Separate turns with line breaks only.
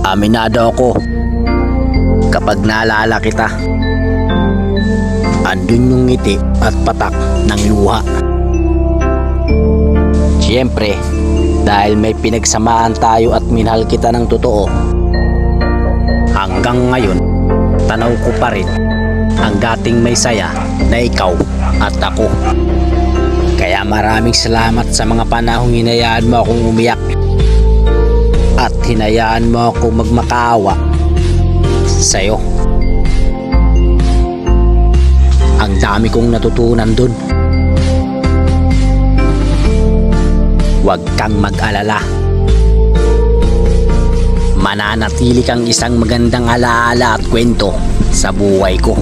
Aminado ako, kapag naalala kita, andun yung ngiti at patak ng luha. Siyempre, dahil may pinagsamaan tayo at minahal kita ng totoo, hanggang ngayon, tanaw ko pa rin ang dating may saya na ikaw at ako. Kaya maraming salamat sa mga panahong hinayaan mo akong umiyak at hinayaan mo ako magmakaawa sa'yo. Ang dami kong natutunan dun. Huwag kang mag-alala. Mananatili kang isang magandang alaala at kwento sa buhay ko.